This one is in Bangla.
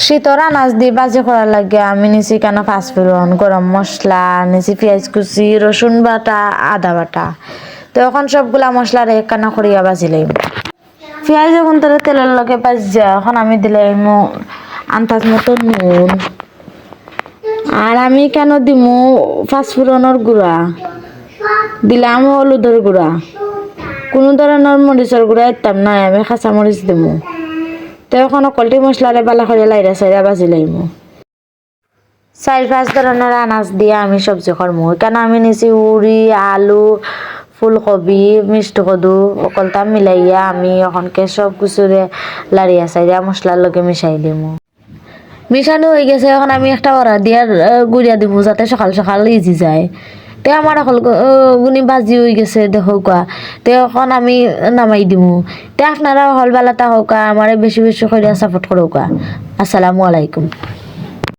শীতর আনাজ দিয়ে বাজি করার লাগে আমি নিছি কেন পাঁচফোড়ন গরম মশলা নিছি পেঁয়াজ কুচি রসুন বাটা আদা বাটা তো এখন সবগুলা মশলার একখানা করিয়া বাজিলাম পেঁয়াজ যখন তারা তেলের লগে বাজা এখন আমি দিলাম আন্দাজ মতো নুন আর আমি কেন দিমু পাঁচফোড়নের গুঁড়া দিলাম হলুদের গুঁড়া কোনো ধরনের মরিচের গুঁড়া দিতাম না আমি কাঁচা মরিচ দিমু তো এখন কলটি মশলারে বালা করে লাইরা সাইরা বাজি লাইমু 4-5 ধরনের আনাজ দিয়ে আমি সবজি করমু কেন আমি নিছি উড়ি আলু ফুলকপি মিষ্টি কদু অকলটা মিলাইয়া আমি এখনকে সব কিছুরে লাড়িয়া সাইরা মশলার লগে মিশাই দিমু মিশানো হয়ে গেছে এখন আমি একটা অর্ডার দিয়ে গুড়িয়া দিব যাতে সকাল সকাল ইজি যায় তে আমার এখন গুনি বাজি হয়ে গেছে দেখো কোয়া তে এখন আমি নামাই দিমু তে আপনারা হলবেলাটা হোক আমার বেশি বেশি করে সাপোর্ট করো আসসালামু আলাইকুম।